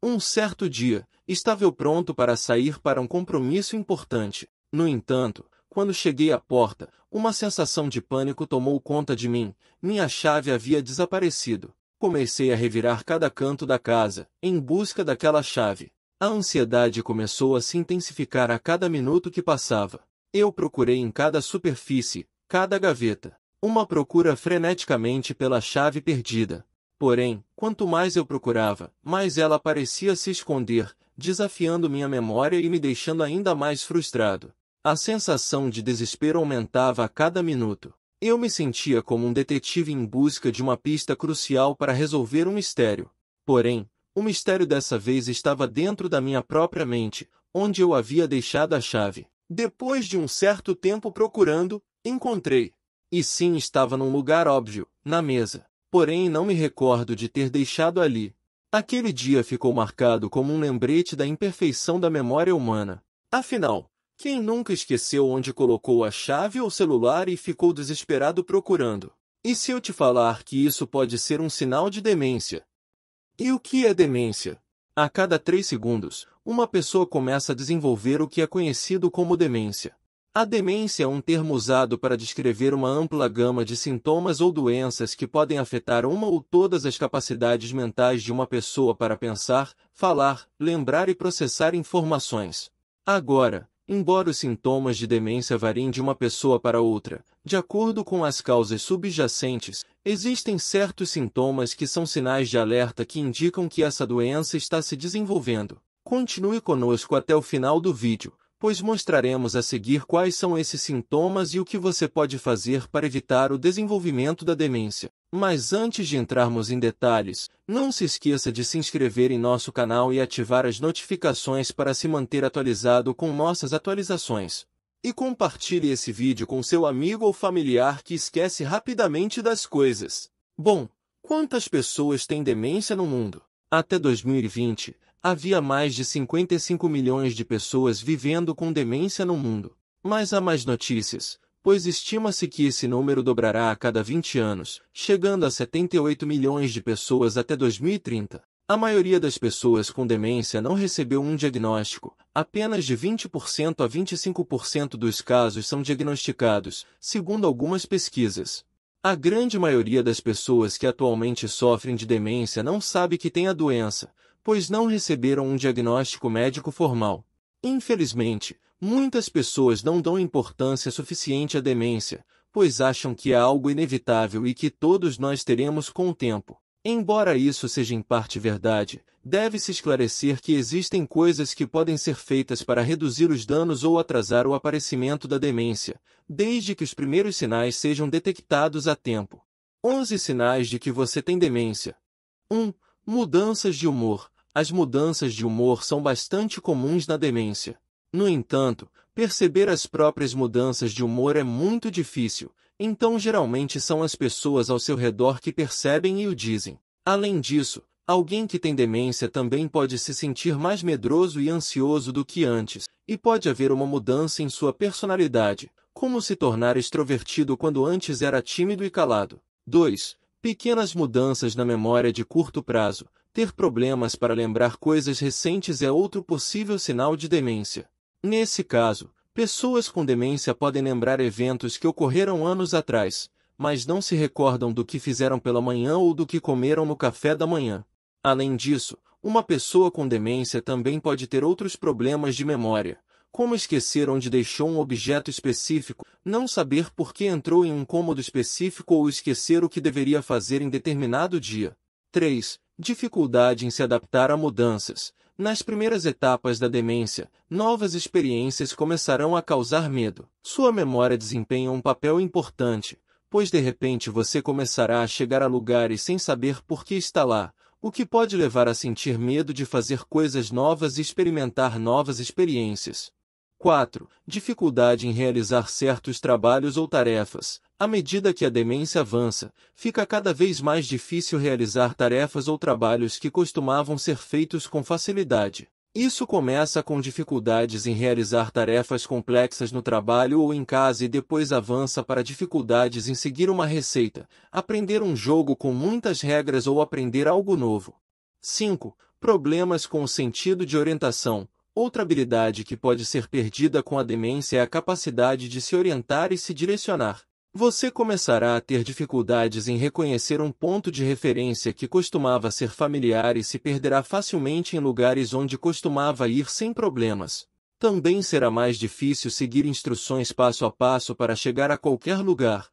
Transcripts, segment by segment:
Um certo dia, estava eu pronto para sair para um compromisso importante. No entanto, quando cheguei à porta, uma sensação de pânico tomou conta de mim. Minha chave havia desaparecido. Comecei a revirar cada canto da casa, em busca daquela chave. A ansiedade começou a se intensificar a cada minuto que passava. Eu procurei em cada superfície, cada gaveta. Uma procura freneticamente pela chave perdida. Porém, quanto mais eu procurava, mais ela parecia se esconder, desafiando minha memória e me deixando ainda mais frustrado. A sensação de desespero aumentava a cada minuto. Eu me sentia como um detetive em busca de uma pista crucial para resolver um mistério. Porém, o mistério dessa vez estava dentro da minha própria mente, onde eu havia deixado a chave. Depois de um certo tempo procurando, encontrei. E sim, estava num lugar óbvio, na mesa. Porém, não me recordo de ter deixado ali. Aquele dia ficou marcado como um lembrete da imperfeição da memória humana. Afinal, quem nunca esqueceu onde colocou a chave ou celular e ficou desesperado procurando? E se eu te falar que isso pode ser um sinal de demência? E o que é demência? A cada 3 segundos, uma pessoa começa a desenvolver o que é conhecido como demência. A demência é um termo usado para descrever uma ampla gama de sintomas ou doenças que podem afetar uma ou todas as capacidades mentais de uma pessoa para pensar, falar, lembrar e processar informações. Agora, embora os sintomas de demência variem de uma pessoa para outra, de acordo com as causas subjacentes, existem certos sintomas que são sinais de alerta que indicam que essa doença está se desenvolvendo. Continue conosco até o final do vídeo, pois mostraremos a seguir quais são esses sintomas e o que você pode fazer para evitar o desenvolvimento da demência. Mas antes de entrarmos em detalhes, não se esqueça de se inscrever em nosso canal e ativar as notificações para se manter atualizado com nossas atualizações. E compartilhe esse vídeo com seu amigo ou familiar que esquece rapidamente das coisas. Bom, quantas pessoas têm demência no mundo? Até 2020, havia mais de 55 milhões de pessoas vivendo com demência no mundo. Mas há mais notícias, pois estima-se que esse número dobrará a cada 20 anos, chegando a 78 milhões de pessoas até 2030. A maioria das pessoas com demência não recebeu um diagnóstico, apenas de 20% a 25% dos casos são diagnosticados, segundo algumas pesquisas. A grande maioria das pessoas que atualmente sofrem de demência não sabe que tem a doença, pois não receberam um diagnóstico médico formal. Infelizmente, muitas pessoas não dão importância suficiente à demência, pois acham que é algo inevitável e que todos nós teremos com o tempo. Embora isso seja em parte verdade, deve-se esclarecer que existem coisas que podem ser feitas para reduzir os danos ou atrasar o aparecimento da demência, desde que os primeiros sinais sejam detectados a tempo. 11 sinais de que você tem demência. 1. Mudanças de humor. As mudanças de humor são bastante comuns na demência. No entanto, perceber as próprias mudanças de humor é muito difícil, então geralmente são as pessoas ao seu redor que percebem e o dizem. Além disso, alguém que tem demência também pode se sentir mais medroso e ansioso do que antes, e pode haver uma mudança em sua personalidade, como se tornar extrovertido quando antes era tímido e calado. 2. Pequenas mudanças na memória de curto prazo. Ter problemas para lembrar coisas recentes é outro possível sinal de demência. Nesse caso, pessoas com demência podem lembrar eventos que ocorreram anos atrás, mas não se recordam do que fizeram pela manhã ou do que comeram no café da manhã. Além disso, uma pessoa com demência também pode ter outros problemas de memória, como esquecer onde deixou um objeto específico, não saber por que entrou em um cômodo específico ou esquecer o que deveria fazer em determinado dia. 3. Dificuldade em se adaptar a mudanças. Nas primeiras etapas da demência, novas experiências começarão a causar medo. Sua memória desempenha um papel importante, pois de repente você começará a chegar a lugares sem saber por que está lá, o que pode levar a sentir medo de fazer coisas novas e experimentar novas experiências. 4. Dificuldade em realizar certos trabalhos ou tarefas. À medida que a demência avança, fica cada vez mais difícil realizar tarefas ou trabalhos que costumavam ser feitos com facilidade. Isso começa com dificuldades em realizar tarefas complexas no trabalho ou em casa e depois avança para dificuldades em seguir uma receita, aprender um jogo com muitas regras ou aprender algo novo. 5. Problemas com o sentido de orientação. Outra habilidade que pode ser perdida com a demência é a capacidade de se orientar e se direcionar. Você começará a ter dificuldades em reconhecer um ponto de referência que costumava ser familiar e se perderá facilmente em lugares onde costumava ir sem problemas. Também será mais difícil seguir instruções passo a passo para chegar a qualquer lugar.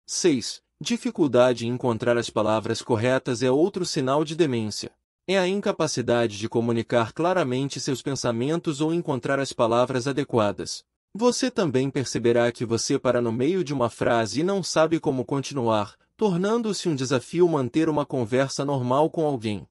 6. Dificuldade em encontrar as palavras corretas é outro sinal de demência. É a incapacidade de comunicar claramente seus pensamentos ou encontrar as palavras adequadas. Você também perceberá que você para no meio de uma frase e não sabe como continuar, tornando-se um desafio manter uma conversa normal com alguém.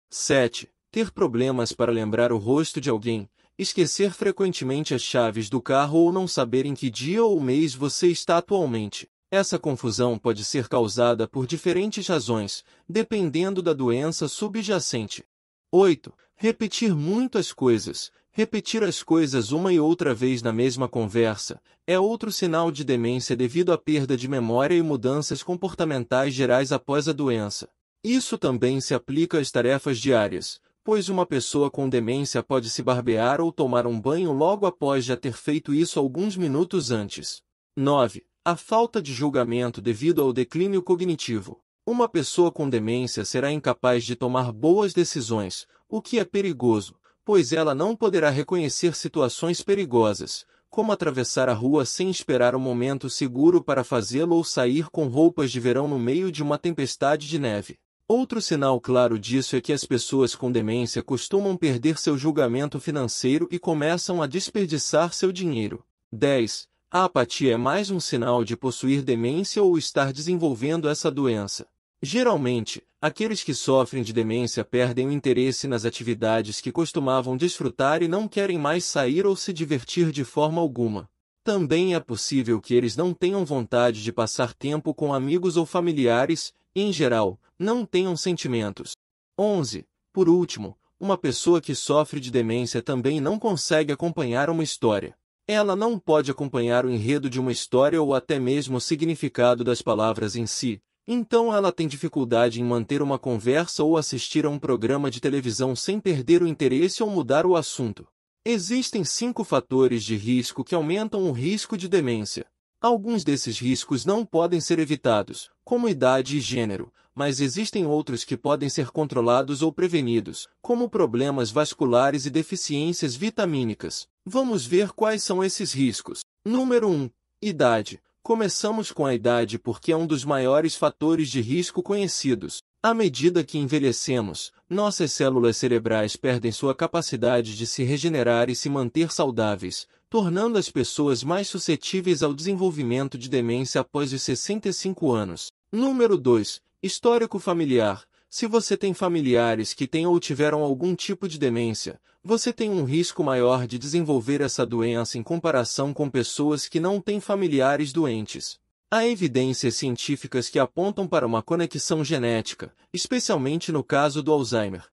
7. Ter problemas para lembrar o rosto de alguém, esquecer frequentemente as chaves do carro ou não saber em que dia ou mês você está atualmente. Essa confusão pode ser causada por diferentes razões, dependendo da doença subjacente. 8. Repetir muito as coisas. Repetir as coisas uma e outra vez na mesma conversa é outro sinal de demência devido à perda de memória e mudanças comportamentais gerais após a doença. Isso também se aplica às tarefas diárias, pois uma pessoa com demência pode se barbear ou tomar um banho logo após já ter feito isso alguns minutos antes. 9. A falta de julgamento devido ao declínio cognitivo. Uma pessoa com demência será incapaz de tomar boas decisões, o que é perigoso, pois ela não poderá reconhecer situações perigosas, como atravessar a rua sem esperar um momento seguro para fazê-lo ou sair com roupas de verão no meio de uma tempestade de neve. Outro sinal claro disso é que as pessoas com demência costumam perder seu julgamento financeiro e começam a desperdiçar seu dinheiro. 10. A apatia é mais um sinal de possuir demência ou estar desenvolvendo essa doença. Geralmente, aqueles que sofrem de demência perdem o interesse nas atividades que costumavam desfrutar e não querem mais sair ou se divertir de forma alguma. Também é possível que eles não tenham vontade de passar tempo com amigos ou familiares, e, em geral, não tenham sentimentos. 11. Por último, uma pessoa que sofre de demência também não consegue acompanhar uma história. Ela não pode acompanhar o enredo de uma história ou até mesmo o significado das palavras em si, então ela tem dificuldade em manter uma conversa ou assistir a um programa de televisão sem perder o interesse ou mudar o assunto. Existem 5 fatores de risco que aumentam o risco de demência. Alguns desses riscos não podem ser evitados, como idade e gênero, mas existem outros que podem ser controlados ou prevenidos, como problemas vasculares e deficiências vitamínicas. Vamos ver quais são esses riscos. Número 1. Idade. Começamos com a idade porque é um dos maiores fatores de risco conhecidos. À medida que envelhecemos, nossas células cerebrais perdem sua capacidade de se regenerar e se manter saudáveis, tornando as pessoas mais suscetíveis ao desenvolvimento de demência após os 65 anos. Número 2. Histórico familiar. Se você tem familiares que têm ou tiveram algum tipo de demência, você tem um risco maior de desenvolver essa doença em comparação com pessoas que não têm familiares doentes. Há evidências científicas que apontam para uma conexão genética, especialmente no caso do Alzheimer.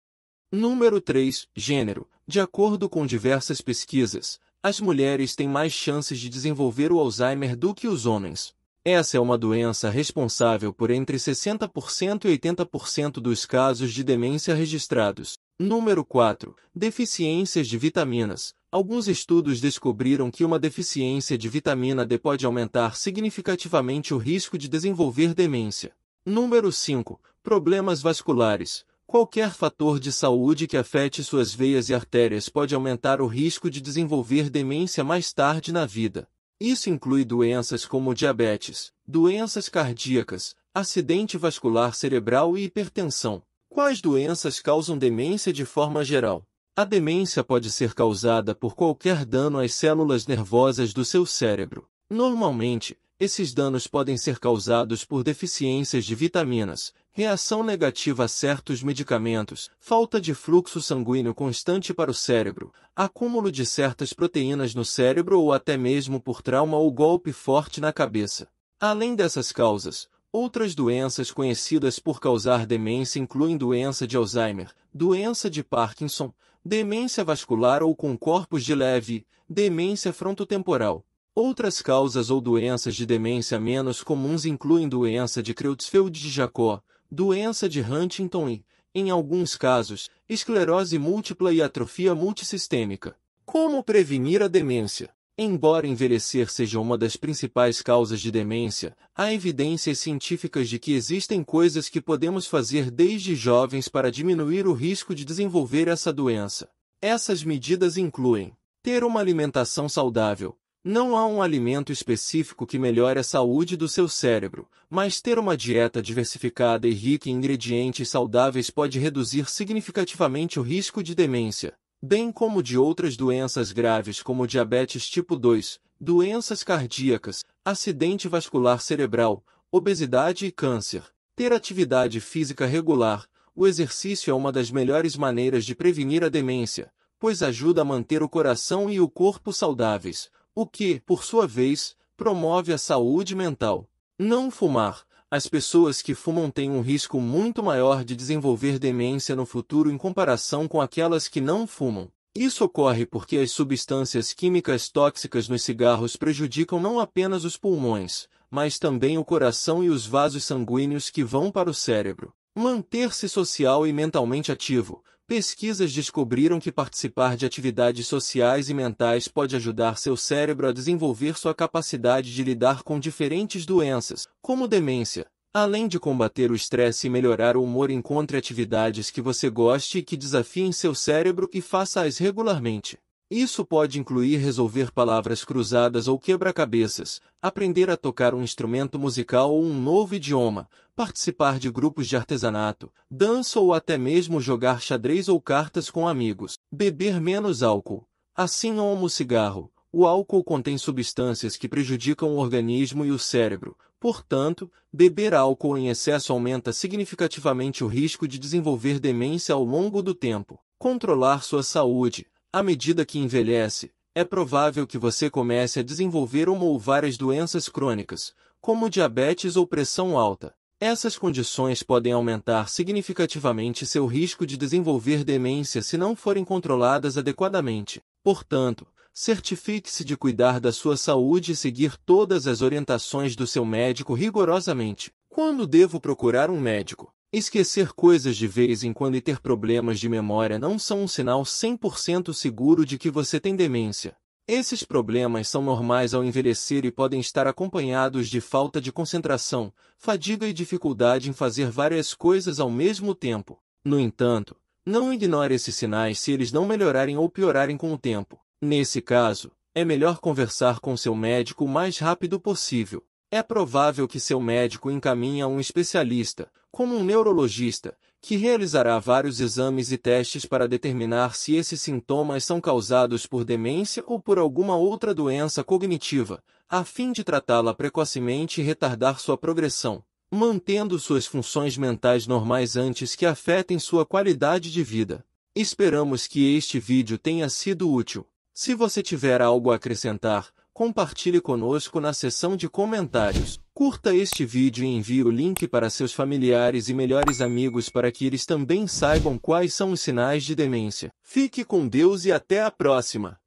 Número 3. Gênero. De acordo com diversas pesquisas, as mulheres têm mais chances de desenvolver o Alzheimer do que os homens. Essa é uma doença responsável por entre 60% e 80% dos casos de demência registrados. Número 4. Deficiências de vitaminas. Alguns estudos descobriram que uma deficiência de vitamina D pode aumentar significativamente o risco de desenvolver demência. Número 5. Problemas vasculares. Qualquer fator de saúde que afete suas veias e artérias pode aumentar o risco de desenvolver demência mais tarde na vida. Isso inclui doenças como diabetes, doenças cardíacas, acidente vascular cerebral e hipertensão. Quais doenças causam demência de forma geral? A demência pode ser causada por qualquer dano às células nervosas do seu cérebro. Normalmente, esses danos podem ser causados por deficiências de vitaminas, reação negativa a certos medicamentos, falta de fluxo sanguíneo constante para o cérebro, acúmulo de certas proteínas no cérebro ou até mesmo por trauma ou golpe forte na cabeça. Além dessas causas, outras doenças conhecidas por causar demência incluem doença de Alzheimer, doença de Parkinson, demência vascular ou com corpos de Levy, demência frontotemporal. Outras causas ou doenças de demência menos comuns incluem doença de Creutzfeldt-Jakob, doença de Huntington e, em alguns casos, esclerose múltipla e atrofia multissistêmica. Como prevenir a demência? Embora envelhecer seja uma das principais causas de demência, há evidências científicas de que existem coisas que podemos fazer desde jovens para diminuir o risco de desenvolver essa doença. Essas medidas incluem ter uma alimentação saudável. Não há um alimento específico que melhore a saúde do seu cérebro, mas ter uma dieta diversificada e rica em ingredientes saudáveis pode reduzir significativamente o risco de demência, bem como de outras doenças graves como diabetes tipo 2, doenças cardíacas, acidente vascular cerebral, obesidade e câncer. Ter atividade física regular. O exercício é uma das melhores maneiras de prevenir a demência, pois ajuda a manter o coração e o corpo saudáveis, o que, por sua vez, promove a saúde mental. Não fumar. As pessoas que fumam têm um risco muito maior de desenvolver demência no futuro em comparação com aquelas que não fumam. Isso ocorre porque as substâncias químicas tóxicas nos cigarros prejudicam não apenas os pulmões, mas também o coração e os vasos sanguíneos que vão para o cérebro. Manter-se social e mentalmente ativo. Pesquisas descobriram que participar de atividades sociais e mentais pode ajudar seu cérebro a desenvolver sua capacidade de lidar com diferentes doenças, como demência. Além de combater o estresse e melhorar o humor, encontre atividades que você goste e que desafiem seu cérebro e faça-as regularmente. Isso pode incluir resolver palavras cruzadas ou quebra-cabeças, aprender a tocar um instrumento musical ou um novo idioma, participar de grupos de artesanato, dança ou até mesmo jogar xadrez ou cartas com amigos. Beber menos álcool. Assim como o cigarro, o álcool contém substâncias que prejudicam o organismo e o cérebro. Portanto, beber álcool em excesso aumenta significativamente o risco de desenvolver demência ao longo do tempo. Controlar sua saúde. À medida que envelhece, é provável que você comece a desenvolver uma ou várias doenças crônicas, como diabetes ou pressão alta. Essas condições podem aumentar significativamente seu risco de desenvolver demência se não forem controladas adequadamente. Portanto, certifique-se de cuidar da sua saúde e seguir todas as orientações do seu médico rigorosamente. Quando devo procurar um médico? Esquecer coisas de vez em quando e ter problemas de memória não são um sinal 100% seguro de que você tem demência. Esses problemas são normais ao envelhecer e podem estar acompanhados de falta de concentração, fadiga e dificuldade em fazer várias coisas ao mesmo tempo. No entanto, não ignore esses sinais se eles não melhorarem ou piorarem com o tempo. Nesse caso, é melhor conversar com seu médico o mais rápido possível. É provável que seu médico encaminhe a um especialista, como um neurologista, que realizará vários exames e testes para determinar se esses sintomas são causados por demência ou por alguma outra doença cognitiva, a fim de tratá-la precocemente e retardar sua progressão, mantendo suas funções mentais normais antes que afetem sua qualidade de vida. Esperamos que este vídeo tenha sido útil. Se você tiver algo a acrescentar, compartilhe conosco na seção de comentários. Curta este vídeo e envie o link para seus familiares e melhores amigos para que eles também saibam quais são os sinais de demência. Fique com Deus e até a próxima!